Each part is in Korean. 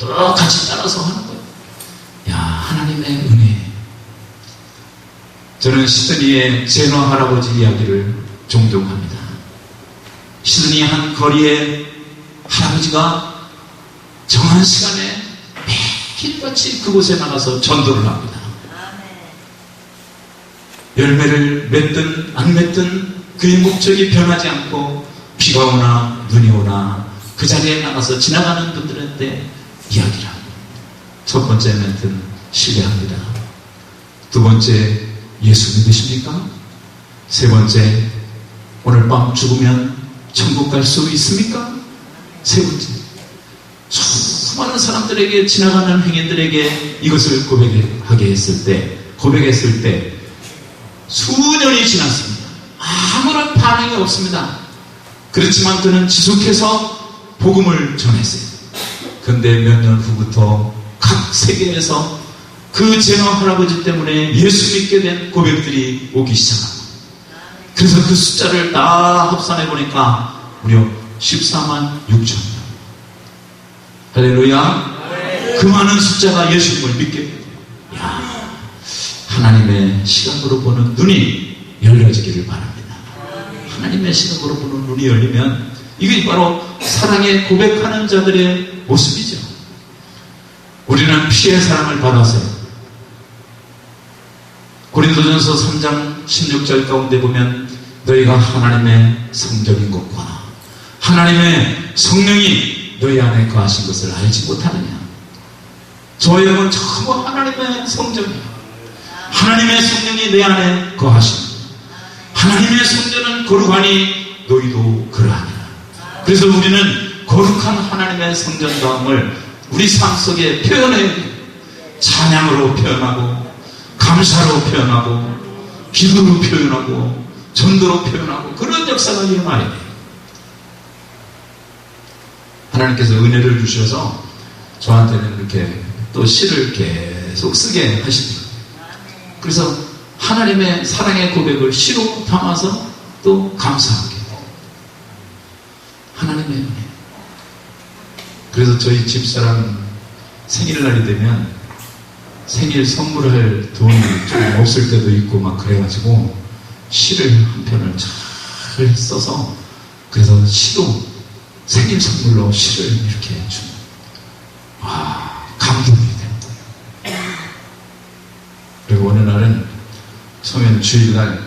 똑같이 따라서 하는 거예요. 야, 하나님의 은혜. 저는 시드니의 제너 할아버지 이야기를 종종 합니다. 시드니 한 거리에 할아버지가 정한 시간에 매일같이 그곳에 나가서 전도를 합니다. 열매를 맺든 안 맺든 그의 목적이 변하지 않고 비가 오나 눈이 오나 그 자리에 나가서 지나가는 분들한테 이야기를 합니다. 첫 번째 멘트는 신뢰합니다. 두 번째, 예수 믿으십니까? 세 번째, 오늘 밤 죽으면 천국 갈 수 있습니까? 세 번째, 수많은 사람들에게, 지나가는 행인들에게 이것을 고백했을 때 수년이 지났습니다. 아무런 반응이 없습니다. 그렇지만 그는 지속해서 복음을 전했어요. 그런데 몇 년 후부터 각 세계에서 그 제너 할아버지 때문에 예수 믿게 된 고백들이 오기 시작합니다. 그래서 그 숫자를 다 합산해 보니까 무려 14만 6천 명. 할렐루야. 그 많은 숫자가 예수님을 믿게 돼요. 하나님의 시각으로 보는 눈이 열려지기를 바랍니다. 하나님의 시각으로 보는 눈이 열리면 이게 바로 사랑에 고백하는 자들의 모습이죠. 우리는 피의 사랑을 받았어요. 고린도전서 3장 16절 가운데 보면 너희가 하나님의 성전인 것과 하나님의 성령이 너희 안에 거하신 것을 알지 못하느냐. 저의 영은 전부 하나님의 성전이에요. 하나님의 성령이 내 안에 거하십니다. 하나님의 성전은 거룩하니 너희도 그러하니라. 그래서 우리는 거룩한 하나님의 성전감을 우리 삶 속에 표현해야 돼요. 찬양으로 표현하고 감사로 표현하고 기도로 표현하고 전도로 표현하고 그런 역사가 일어나야 돼요. 하나님께서 은혜를 주셔서 저한테는 이렇게 또 시를 계속 쓰게 하십니다. 그래서 하나님의 사랑의 고백을 시로 담아서 또 감사하게. 하나님의 은혜. 그래서 저희 집사람 생일날이 되면 생일 선물할 돈이 좀 없을 때도 있고 막 그래가지고 시를 한 편을 잘 써서 그래서 시도 생일 선물로 시를 이렇게 해주면 감동이 되는 거예요. 그리고 어느 날은 처음에는 주일날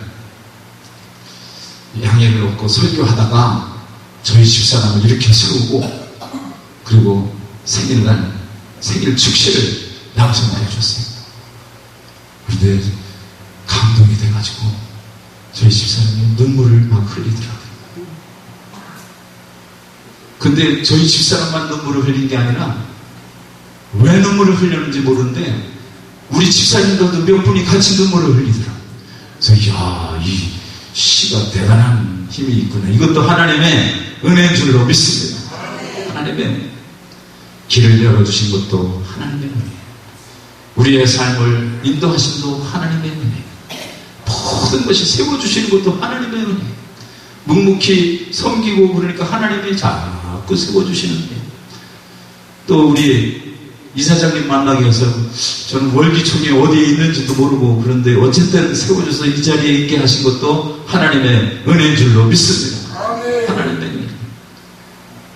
양해를 얻고 설교하다가 저희 집사람을 이렇게 세우고 그리고 생일날 생일 축시를 양성해 줬어요. 그런데 감동이 돼가지고 저희 집사람이 눈물을 막 흘리더라고요. 근데 저희 집사람만 눈물을 흘린 게 아니라 왜 눈물을 흘렸는지 모르는데 우리 집사님들도 몇 분이 같이 눈물을 흘리더라고요. 그래서 이 시가 대단한 힘이 있구나. 이것도 하나님의 은혜인 줄로 믿습니다. 하나님의 은혜. 길을 열어주신 것도 하나님의 은혜. 우리의 삶을 인도하심도 하나님의 은혜. 모든 것이 세워주시는 것도 하나님의 은혜. 묵묵히 섬기고 그러니까 하나님이 자꾸 세워주시는데 또 우리 이사장님 만나기 위해서 저는 월기총이 어디에 있는지도 모르고 그런데 어쨌든 세워줘서 이 자리에 있게 하신 것도 하나님의 은혜인 줄로 믿습니다. 하나님의 은혜.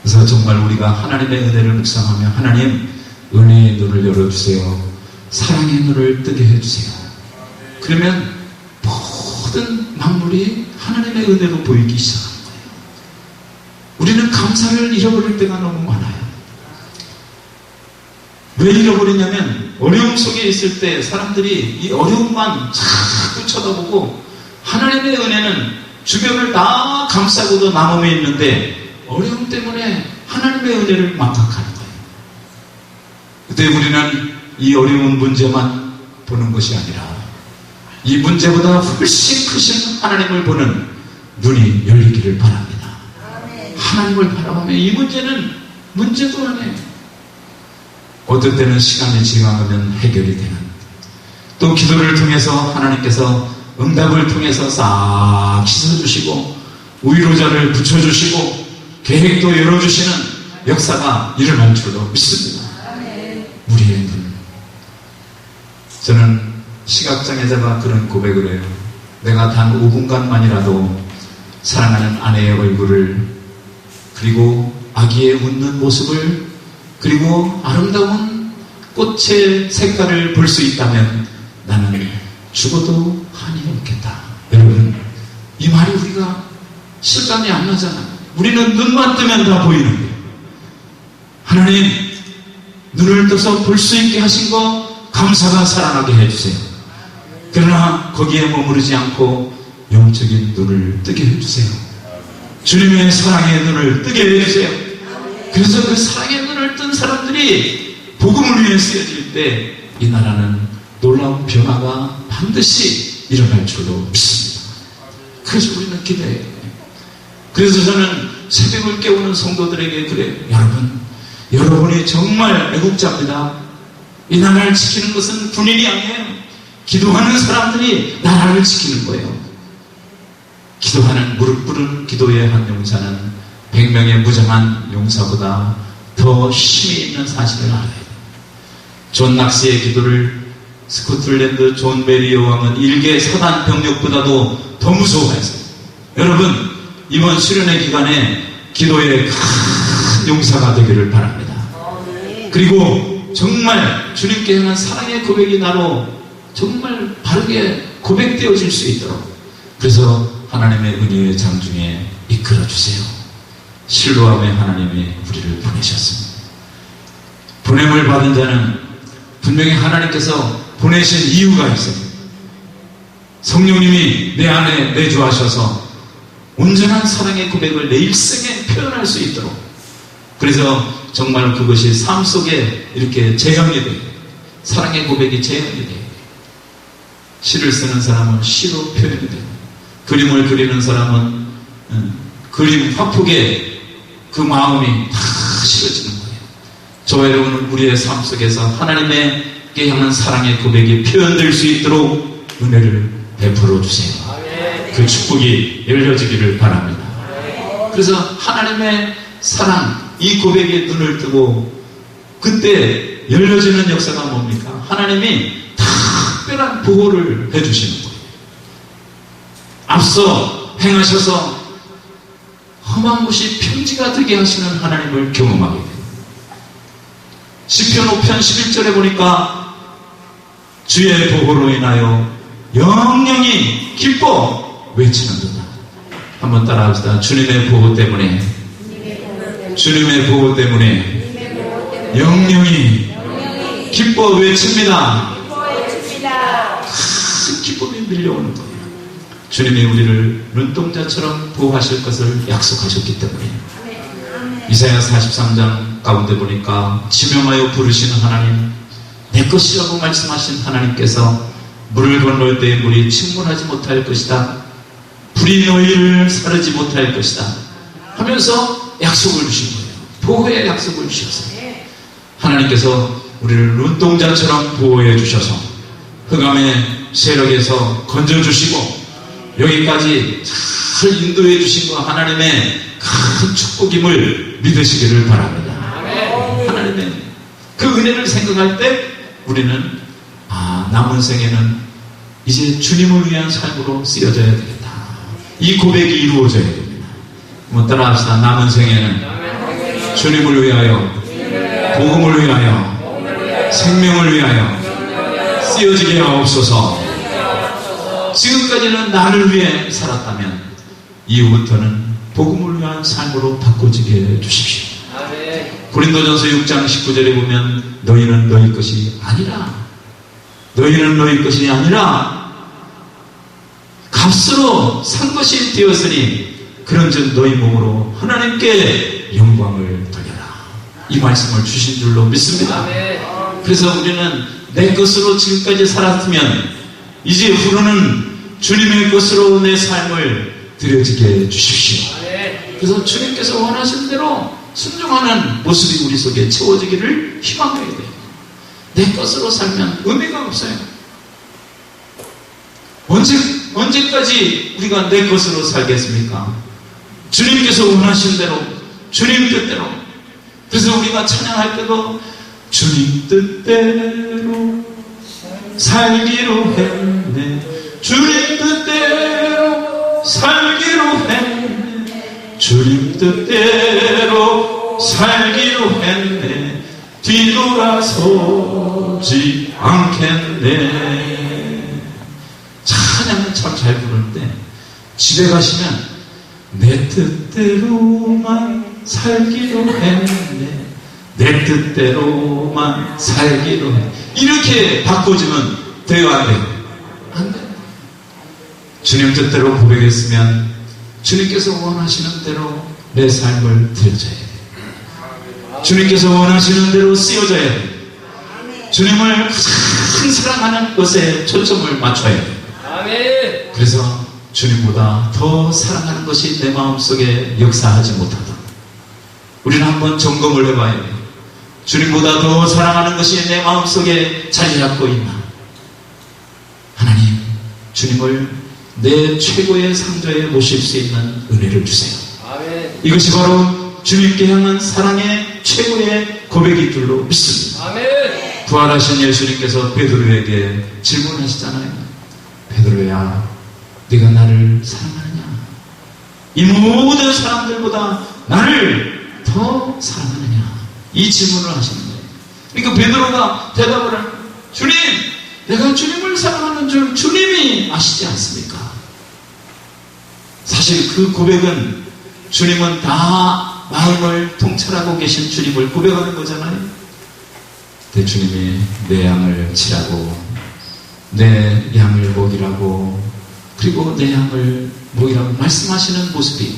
그래서 정말 우리가 하나님의 은혜를 묵상하며 하나님 은혜의 눈을 열어주세요. 사랑의 눈을 뜨게 해주세요. 그러면 모든 만물이 하나님의 은혜로 보이기 시작하는 거예요. 우리는 감사를 잃어버릴 때가 너무 많아요. 왜 잃어버리냐면 어려움 속에 있을 때 사람들이 이 어려움만 자꾸 쳐다보고 하나님의 은혜는 주변을 다 감싸고도 남음에 있는데 어려움 때문에 하나님의 은혜를 망각하는 거예요. 그때 우리는 이 어려운 문제만 보는 것이 아니라 이 문제보다 훨씬 크신 하나님을 보는 눈이 열리기를 바랍니다. 하나님을 바라보며 이 문제는 문제도 아니에요. 어떨 때는 시간이 지나가면 해결이 되는, 또 기도를 통해서 하나님께서 응답을 통해서 싹 씻어주시고 위로자를 붙여주시고 계획도 열어주시는 역사가 일어날 줄로 믿습니다. 우리의 눈. 저는 시각장애자가 그런 고백을 해요. 내가 단 5분간만이라도 사랑하는 아내의 얼굴을, 그리고 아기의 웃는 모습을, 그리고 아름다운 꽃의 색깔을 볼 수 있다면 나는 죽어도 한이 없겠다. 여러분, 이 말이 우리가 실감이 안 나잖아요. 우리는 눈만 뜨면 다 보이는 거예요. 하나님, 눈을 떠서 볼 수 있게 하신 거 감사가 살아나게 해주세요. 그러나 거기에 머무르지 않고 영적인 눈을 뜨게 해주세요. 주님의 사랑의 눈을 뜨게 해주세요. 그래서 그 사랑의 눈을 뜬 사람들이 복음을 위해 쓰여질 때 이 나라는 놀라운 변화가 반드시 일어날 줄로 믿습니다. 그래서 우리는 기대해요. 그래서 저는 새벽을 깨우는 성도들에게 그래요. 여러분이 정말 애국자입니다. 이 나라를 지키는 것은 군인이 아니에요. 기도하는 사람들이 나라를 지키는 거예요. 기도하는 무릎 꿇은 기도의 한 용사는 100명의 무장한 용사보다 더 힘이 있는 사실을 알아야 돼요. 존 낙스의 기도를 스코틀랜드 존 베리 여왕은 일개 사단 병력보다도 더 무서워했어요. 여러분, 이번 수련회 기간에 기도의 큰 용사가 되기를 바랍니다. 그리고 정말 주님께 향한 사랑의 고백이 나로 정말 바르게 고백되어질 수 있도록, 그래서 하나님의 은혜의 장중에 이끌어주세요. 실로암의 하나님이 우리를 보내셨습니다. 보냄을 받은 자는 분명히 하나님께서 보내신 이유가 있어요. 성령님이 내 안에 내주하셔서 온전한 사랑의 고백을 내 일생에 표현할 수 있도록, 그래서 정말 그것이 삶 속에 이렇게 재현이 돼요. 사랑의 고백이 재현이 돼요. 시를 쓰는 사람은 시로 표현이 돼요. 그림을 그리는 사람은 그림 화폭에 그 마음이 다 실어지는 거예요. 저와 여러분은 우리의 삶 속에서 하나님께 향한 사랑의 고백이 표현될 수 있도록 은혜를 베풀어 주세요. 그 축복이 열려지기를 바랍니다. 그래서 하나님의 사랑, 이 고백에 눈을 뜨고 그때 열려지는 역사가 뭡니까? 하나님이 특별한 보호를 해주시는 거예요. 앞서 행하셔서 험한 곳이 평지가 되게 하시는 하나님을 경험하게 돼요. 시편 5편 11절에 보니까 주의 보호로 인하여 영영이 기뻐 외치는도다. 한번 따라합시다. 주님의 보호 때문에, 주님의 보호 때문에 영영이 기뻐 외칩니다. 큰 기쁨이 밀려오는 거예요. 주님이 우리를 눈동자처럼 보호하실 것을 약속하셨기 때문에. 이사야 43장 가운데 보니까 지명하여 부르시는 하나님, 내 것이라고 말씀하신 하나님께서 물을 건널 때에 물이 침몰하지 못할 것이다. 불이 너희를 사르지 못할 것이다 하면서 약속을 주신 거예요. 보호의 약속을 주셨어요. 하나님께서 우리를 눈동자처럼 보호해 주셔서 흑암의 세력에서 건져주시고 여기까지 잘 인도해 주신 거 하나님의 큰 축복임을 믿으시기를 바랍니다. 하나님의 그 은혜를 생각할 때 우리는 남은 생에는 이제 주님을 위한 삶으로 쓰여져야 되겠다. 이 고백이 이루어져야 됩니다. 한번 따라합시다. 남은 생에는 주님을 위하여, 복음을 위하여, 생명을 위하여 쓰여지게 하옵소서. 지금까지는 나를 위해 살았다면 이후부터는 복음을 위한 삶으로 바꿔지게 해주십시오. 고린도전서 6장 19절에 보면 너희는 너희 것이 아니라, 너희는 너희 것이 아니라 값으로 산 것이 되었으니 그런즉 너희 몸으로 하나님께 영광을 돌려라. 이 말씀을 주신 줄로 믿습니다. 그래서 우리는 내 것으로 지금까지 살았으면 이제 후로는 주님의 것으로 내 삶을 드려지게 해주십시오. 그래서 주님께서 원하신 대로 순종하는 모습이 우리 속에 채워지기를 희망해야 돼요. 내 것으로 살면 의미가 없어요. 언제까지 우리가 내 것으로 살겠습니까? 주님께서 원하신 대로, 주님 뜻대로. 그래서 우리가 찬양할 때도 주님 뜻대로 살기로 했네. 주님 뜻대로 살기로 했네. 주님 뜻대로 살기로 했네. 뒤돌아서지 않겠네. 찬양은 참 잘 부르는데 집에 가시면 내 뜻대로만 살기로 했네. 내 뜻대로만 살기로 해. 이렇게 바꿔주면 돼요, 안 돼요? 안 돼요. 주님 뜻대로 고백했으면 주님께서 원하시는 대로 내 삶을 드려줘야 돼요. 주님께서 원하시는 대로 쓰여져야 돼요. 주님을 가장 사랑하는 것에 초점을 맞춰야 돼요. 그래서 주님보다 더 사랑하는 것이 내 마음속에 역사하지 못하도록 우리는 한번 점검을 해봐야 돼요. 주님보다 더 사랑하는 것이 내 마음속에 자리 잡고 있나? 하나님, 주님을 내 최고의 상자에 모실 수 있는 은혜를 주세요. 아멘. 이것이 바로 주님께 향한 사랑의 최고의 고백일 줄로 믿습니다. 아멘. 부활하신 예수님께서 베드로에게 질문하시잖아요. 베드로야, 네가 나를 사랑하느냐? 이 모든 사람들보다 나를 더 사랑하느냐? 이 질문을 하시는 거예요. 그러니까 베드로가 대답을 하는 거예요. 주님, 내가 주님을 사랑하는 줄 주님이 아시지 않습니까? 사실 그 고백은 주님은 다 마음을 통찰하고 계신 주님을 고백하는 거잖아요. 내 주님이 내 양을 치라고, 내 양을 먹이라고, 그리고 내 양을 먹이라고 말씀하시는 모습이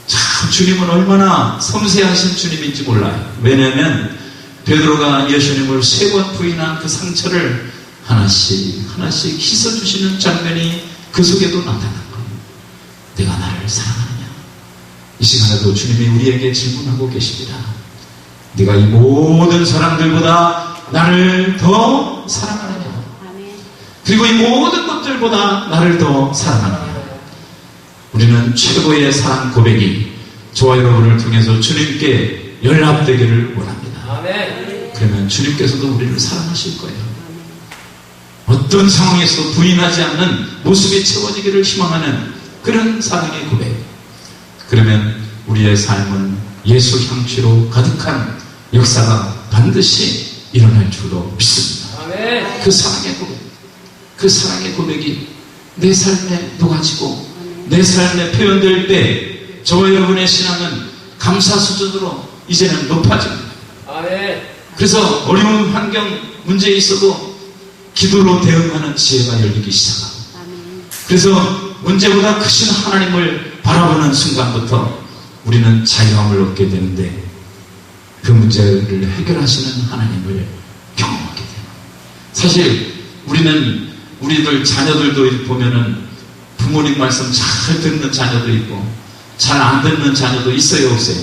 참 주님은 얼마나 섬세하신 주님인지 몰라요. 왜냐하면 베드로가 예수님을 3번 부인한 그 상처를 하나씩 하나씩 씻어주시는 장면이 그 속에도 나타난 거예요. 내가 나를 사랑하느냐? 이 시간에도 주님이 우리에게 질문하고 계십니다. 네가 이 모든 사람들보다 나를 더 사랑하느냐? 그리고 이 모든 것들보다 나를 더 사랑하느냐? 우리는 최고의 사랑 고백이 저와 여러분을 통해서 주님께 연락되기를 원합니다. 아멘. 그러면 주님께서도 우리를 사랑하실 거예요. 어떤 상황에서 부인하지 않는 모습이 채워지기를 희망하는 그런 사랑의 고백. 그러면 우리의 삶은 예수 향취로 가득한 역사가 반드시 일어날 줄로 믿습니다. 아멘. 그 사랑의 고백, 그 사랑의 고백이 내 삶에 녹아지고 내 삶에 표현될 때 저와 여러분의 신앙은 감사 수준으로 이제는 높아집니다. 아멘. 그래서 어려운 환경 문제에 있어도 기도로 대응하는 지혜가 열리기 시작하고, 그래서 문제보다 크신 하나님을 바라보는 순간부터 우리는 자유함을 얻게 되는데 그 문제를 해결하시는 하나님을 경험하게 돼요. 사실 우리들 자녀들도 보면은 부모님 말씀 잘 듣는 자녀도 있고 잘 안 듣는 자녀도 있어요, 없어요?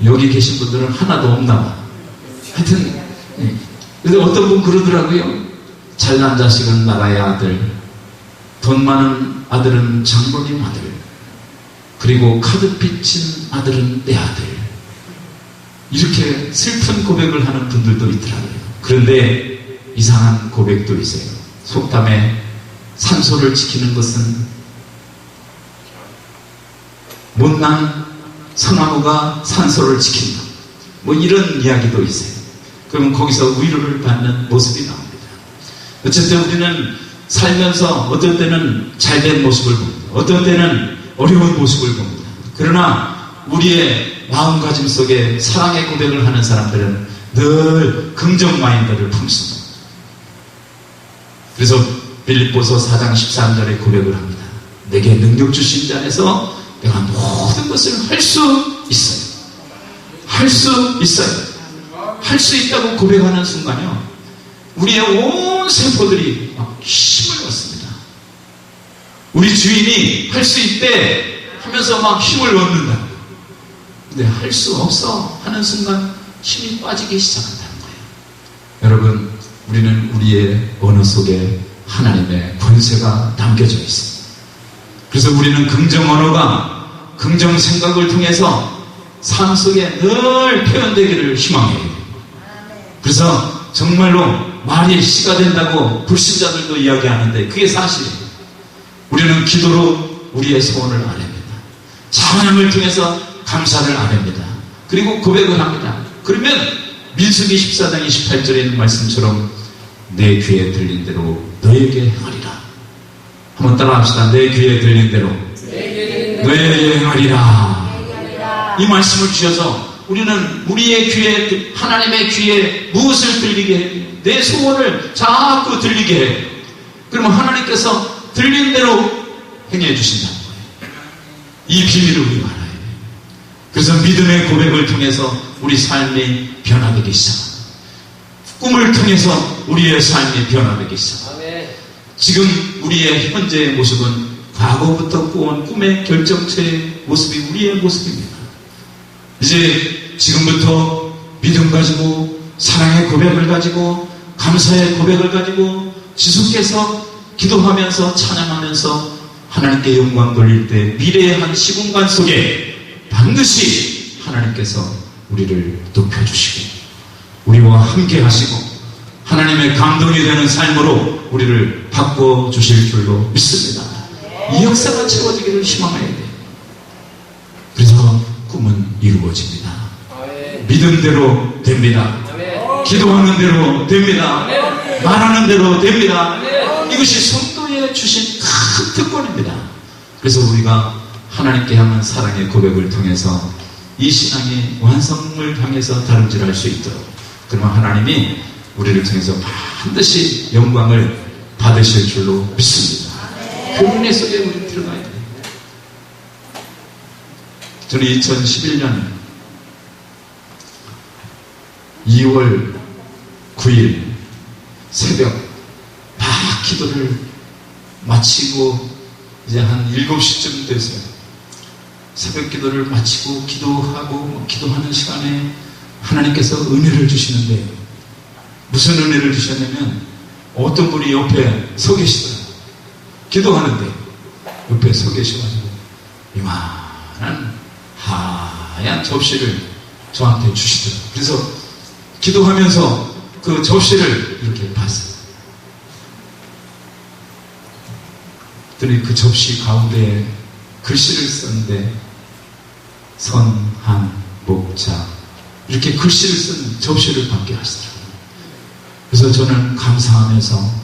여기 계신 분들은 하나도 없나 봐. 하여튼 근데 어떤 분 그러더라고요. 잘난 자식은 나라의 아들, 돈 많은 아들은 장로님 아들, 그리고 카드 빚진 아들은 내 아들. 이렇게 슬픈 고백을 하는 분들도 있더라고요. 그런데 이상한 고백도 있어요. 속담에 산소를 지키는 것은 못난 소나무가 산소를 지킨다. 뭐 이런 이야기도 있어요. 그러면 거기서 위로를 받는 모습이 나옵니다. 어쨌든 우리는 살면서 어떤 때는 잘된 모습을 봅니다. 어떤 때는 어려운 모습을 봅니다. 그러나 우리의 마음가짐 속에 사랑의 고백을 하는 사람들은 늘 긍정 마인드를 품습니다. 그래서 빌립보서 4장 13절에 고백을 합니다. 내게 능력 주신 자 안에서 내가 모든 것을 할 수 있어요. 할 수 있어요. 할 수 있다고 고백하는 순간요, 우리의 온 세포들이 막 힘을 얻습니다. 우리 주인이 할 수 있대 하면서 막 힘을 얻는다. 근데 할 수 없어 하는 순간 힘이 빠지기 시작한다는 거예요. 여러분, 우리는 우리의 언어 속에 하나님의 권세가 담겨져 있습니다. 그래서 우리는 긍정 언어가 긍정 생각을 통해서 삶 속에 늘 표현되기를 희망해요. 그래서 정말로 말이 씨가 된다고 불신자들도 이야기하는데 그게 사실이에요. 우리는 기도로 우리의 소원을 아냅니다. 찬양을 통해서 감사를 아냅니다. 그리고 고백을 합니다. 그러면 민수기 14장 28절에 있는 말씀처럼 내 귀에 들린 대로 너에게 행하리라. 한번 따라합시다. 내 귀에 들린 대로 너에게 행하리라. 이 말씀을 주셔서 우리는 우리의 귀에, 하나님의 귀에 무엇을 들리게 해요? 내 소원을 자꾸 들리게 해요. 그러면 하나님께서 들린 대로 행해 주신다는 거예요. 이 비밀을 우리가 알아야 돼요. 그래서 믿음의 고백을 통해서 우리 삶이 변화되기 시작합니다. 꿈을 통해서 우리의 삶이 변화되기 시작합니다. 지금 우리의 현재의 모습은 과거부터 꾸어온 꿈의 결정체의 모습이 우리의 모습입니다. 이제 지금부터 믿음 가지고 사랑의 고백을 가지고 감사의 고백을 가지고 지속해서 기도하면서 찬양하면서 하나님께 영광 돌릴 때 미래의 한 시공간 속에 반드시 하나님께서 우리를 높여주시고 우리와 함께 하시고 하나님의 감동이 되는 삶으로 우리를 바꿔주실 줄로 믿습니다. 이 역사가 채워지기를 희망해야 돼요. 그래서 꿈은 이루어집니다. 믿음대로 됩니다. 기도하는 대로 됩니다. 말하는 대로 됩니다. 이것이 성도에 주신 큰 특권입니다. 그래서 우리가 하나님께 향한 사랑의 고백을 통해서 이 신앙이 완성을 향해서 다름질할 수 있도록 그러면 하나님이 우리를 통해서 반드시 영광을 받으실 줄로 믿습니다. 그 은혜 속에 우리 들어가야 돼요. 저는 2011년 2월 9일 새벽 막 기도를 마치고 이제 한 7시쯤 됐어요. 새벽 기도를 마치고 기도하고 기도하는 시간에 하나님께서 은혜를 주시는데 무슨 은혜를 주셨냐면 어떤 분이 옆에 서 계시더라고요. 기도하는데 옆에 서 계셔가지고 이만한 하얀 접시를 저한테 주시더라고요. 그래서 기도하면서 그 접시를 이렇게 봤어요. 그랬더니 그 접시 가운데 글씨를 썼는데 선한 목자 이렇게 글씨를 쓴 접시를 받게 하시더라고요. 그래서 저는 감사하면서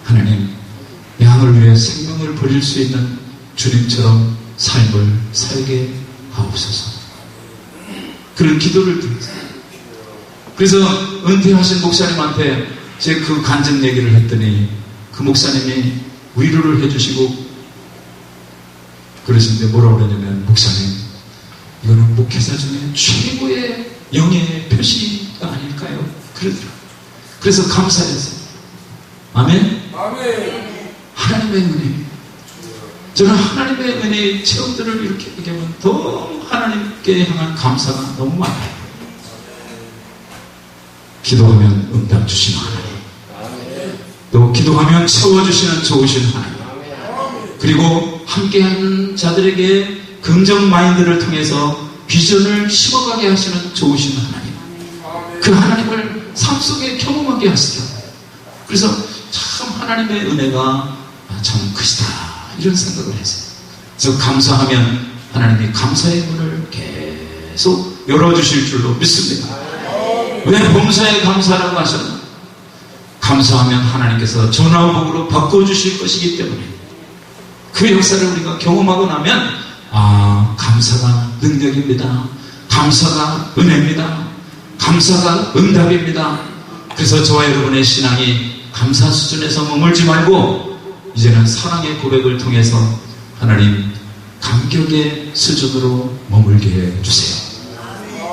하나님 양을 위해 생명을 버릴 수 있는 주님처럼 삶을 살게 하옵소서. 그런 기도를 드렸어요. 그래서 은퇴하신 목사님한테 제 그 간증 얘기를 했더니 그 목사님이 위로를 해주시고 그러시는데 뭐라고 그러냐면 목사님 이거는 목회자 중에 최고의 영예의 표시가 아닐까요? 그러더라고요. 그래서 감사했어요. 아멘? 아멘. 하나님의 은혜. 저는 하나님의 은혜의 체험들을 이렇게 얘기하면 더 하나님께 향한 감사가 너무 많아요. 기도하면 응답 주시는 하나님. 또 기도하면 채워주시는 좋으신 하나님. 그리고 함께하는 자들에게 긍정 마인드를 통해서 비전을 심어가게 하시는 좋으신 하나님. 그 하나님을 삶 속에 경험하게 하시더라고요. 그래서 참 하나님의 은혜가 참 크시다 이런 생각을 했어요. 그래서 감사하면 하나님이 감사의 문을 계속 열어주실 줄로 믿습니다. 왜 범사에 감사라고 하셨나? 감사하면 하나님께서 전화복으로 바꿔주실 것이기 때문에 그 역사를 우리가 경험하고 나면 감사가 능력입니다. 감사가 은혜입니다. 감사가 응답입니다. 그래서 저와 여러분의 신앙이 감사 수준에서 머물지 말고 이제는 사랑의 고백을 통해서 하나님 감격의 수준으로 머물게 해주세요.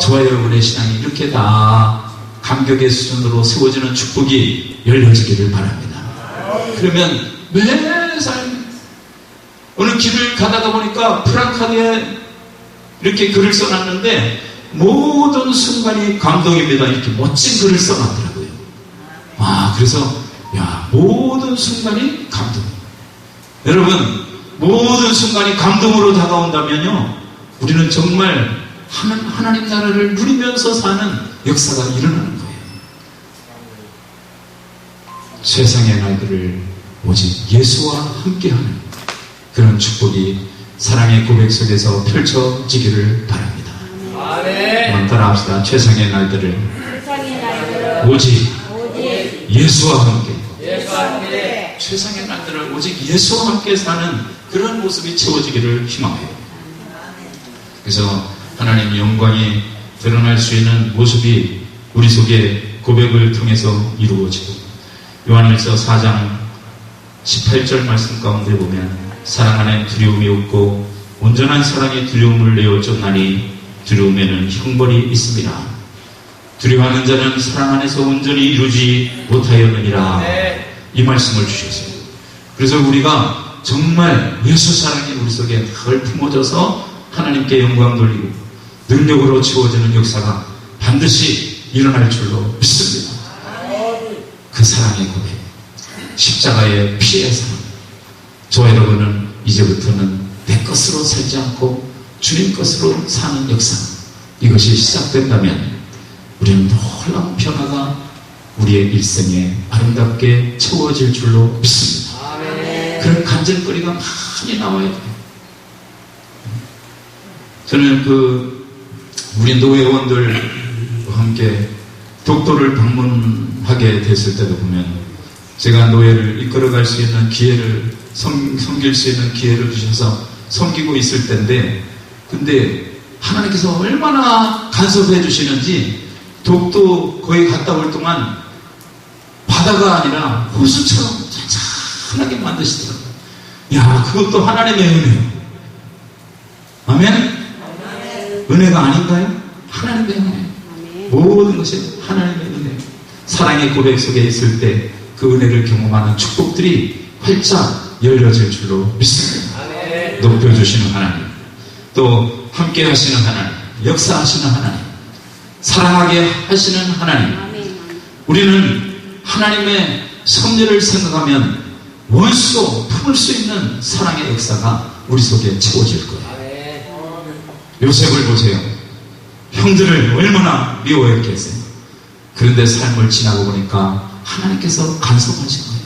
저와 여러분의 신앙이 이렇게 다 감격의 수준으로 세워지는 축복이 열려지기를 바랍니다. 그러면 매살 어느 길을 가다가 보니까 프랑카드에 이렇게 글을 써놨는데 모든 순간이 감동입니다. 이렇게 멋진 글을 써놨더라고요. 그래서 모든 순간이 감동. 여러분 모든 순간이 감동으로 다가온다면요 우리는 정말 하나님 나라를 누리면서 사는 역사가 일어나는 거예요. 세상의 날들을 오직 예수와 함께하는 그런 축복이 사랑의 고백 속에서 펼쳐지기를 바랍니다. 한번 따라합시다. 최상의 날들을 오직 예수와 함께. 최상의 날들을 오직 예수와 함께 사는 그런 모습이 채워지기를 희망해요. 그래서 하나님 영광이 드러날 수 있는 모습이 우리 속에 고백을 통해서 이루어지고, 요한일서 4장 18절 말씀 가운데 보면 사랑 안에 두려움이 없고 온전한 사랑이 두려움을 내어 쫓나니 두려움에는 형벌이 있습니다. 두려워하는 자는 사랑 안에서 온전히 이루지 못하였느니라. 이 말씀을 주셨어요. 그래서 우리가 정말 예수 사랑이 우리 속에 늘 품어져서 하나님께 영광 돌리고 능력으로 채워지는 역사가 반드시 일어날 줄로 믿습니다. 그 사랑의 고백, 십자가의 피의 사랑. 저와 여러분은 이제부터는 내 것으로 살지 않고 주님 것으로 사는 역사, 이것이 시작된다면 우리는 놀라운 변화가 우리의 일생에 아름답게 채워질 줄로 믿습니다. 그런 간증거리가 많이 나와야 돼요. 저는 우리 노회원들과 함께 독도를 방문하게 됐을 때도 보면 제가 노예를 이끌어갈 수 있는 기회를, 섬길 수 있는 기회를 주셔서 섬기고 있을 때인데, 근데 하나님께서 얼마나 간섭해 주시는지 독도 거기 갔다 올 동안 바다가 아니라 호수처럼 찬찬하게 만드시더라고요. 야, 그것도 하나님의 은혜예요. 아멘? 은혜가 아닌가요? 하나님의 은혜. 모든 것이 하나님의 은혜. 사랑의 고백 속에 있을 때 그 은혜를 경험하는 축복들이 활짝 열려질 줄로 믿습니다. 높여주시는 하나님, 또 함께 하시는 하나님, 역사하시는 하나님, 사랑하게 하시는 하나님. 우리는 하나님의 섭리를 생각하면 원수도 품을 수 있는 사랑의 역사가 우리 속에 채워질 거예요. 요셉을 보세요. 형들을 얼마나 미워했겠어요. 그런데 삶을 지나고 보니까 하나님께서 간섭하신 거예요.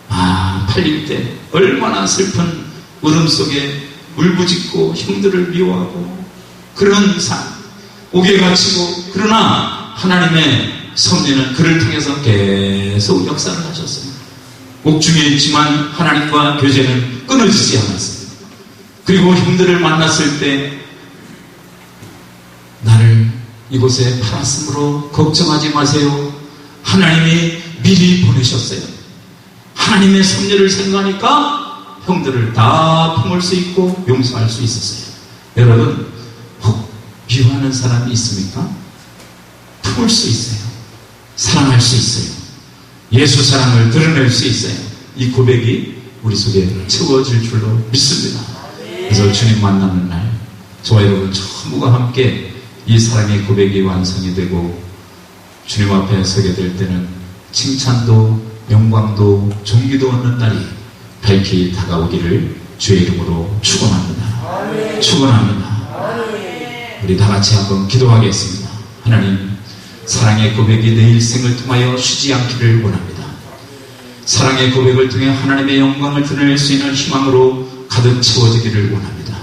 아, 팔릴 때 얼마나 슬픈 울음 속에 울부짖고 형들을 미워하고 그런 삶, 옥에 갇히고, 그러나 하나님의 섭리는 그를 통해서 계속 역사를 하셨어요. 옥중에 있지만 하나님과 교제는 끊어지지 않았어요. 그리고 형들을 만났을 때 나를 이곳에 팔았으므로 걱정하지 마세요. 하나님이 미리 보내셨어요. 하나님의 섭리를 생각하니까 형들을 다 품을 수 있고 용서할 수 있었어요. 여러분, 혹 미워하는 사람이 있습니까? 품을 수 있어요. 사랑할 수 있어요. 예수 사랑을 드러낼 수 있어요. 이 고백이 우리 속에 채워질 줄로 믿습니다. 그래서 주님 만나는 날 저와 여러분 전부가 함께 이 사랑의 고백이 완성이 되고 주님 앞에 서게 될 때는 칭찬도 영광도 존귀도 얻는 날이 밝히 다가오기를 주의 이름으로 축원합니다. 축원합니다. 우리 다 같이 한번 기도하겠습니다. 하나님, 사랑의 고백이 내 일생을 통하여 쉬지 않기를 원합니다. 사랑의 고백을 통해 하나님의 영광을 드러낼 수 있는 희망으로 가득 채워지기를 원합니다.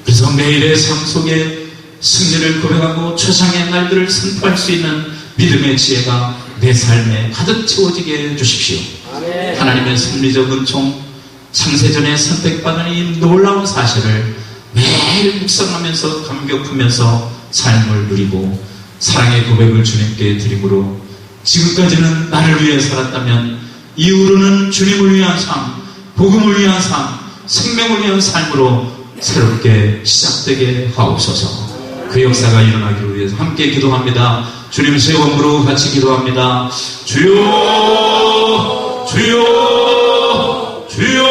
그래서 매일의 삶 속에 승리를 고백하고 최상의 날들을 선포할 수 있는 믿음의 지혜가 내 삶에 가득 채워지게 해주십시오. 하나님의 섭리적 은총, 창세전에 선택받은 이 놀라운 사실을 매일 묵상하면서 감격하면서 삶을 누리고 사랑의 고백을 주님께 드림으로 지금까지는 나를 위해 살았다면 이후로는 주님을 위한 삶, 복음을 위한 삶, 생명을 위한 삶으로 새롭게 시작되게 하옵소서. 그 역사가 일어나기를 위해서 함께 기도합니다. 주님 세 번으로 같이 기도합니다. 주여, 주여, 주여.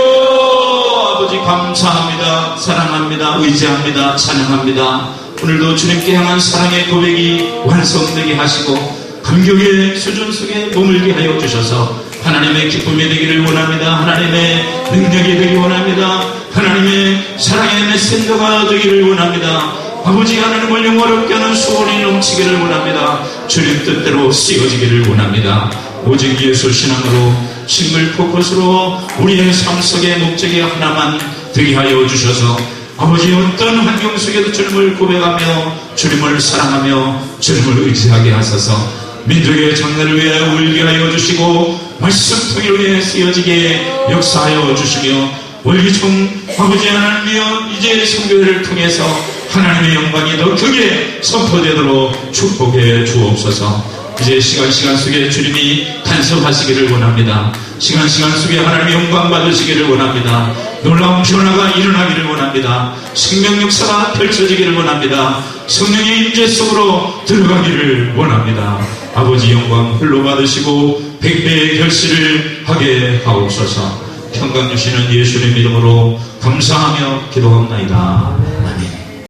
아버지 감사합니다. 사랑합니다. 의지합니다. 찬양합니다. 오늘도 주님께 향한 사랑의 고백이 완성되게 하시고 감격의 수준 속에 머물게 하여 주셔서 하나님의 기쁨이 되기를 원합니다. 하나님의 능력이 되기 원합니다. 하나님의 사랑의 메신저가 되기를 원합니다. 아버지 하나님을 영화롭게 하는 소원이 넘치기를 원합니다. 주님 뜻대로 쓰여지기를 원합니다. 오직 예수 신앙으로 싱글 포커스로 우리의 삶 속의 목적이 하나만 되게 하여 주셔서 아버지 어떤 환경 속에도 주님을 고백하며 주님을 사랑하며 주님을 의지하게 하소서. 민족의 장래를 위해 울게 하여 주시고 말씀 통일을 위해 쓰여지게 역사하여 주시며 월기총 아버지 하나님이여 이제 선교회를 통해서 하나님의 영광이 더 크게 선포되도록 축복해 주옵소서. 이제 시간 속에 주님이 간섭하시기를 원합니다. 시간 속에 하나님의 영광 받으시기를 원합니다. 놀라운 변화가 일어나기를 원합니다. 생명 역사가 펼쳐지기를 원합니다. 성령의 임재 속으로 들어가기를 원합니다. 아버지 영광 홀로 받으시고 백배의 결실을 하게 하옵소서. 평강 주시는 예수님의 이름으로 감사하며 기도합나이다.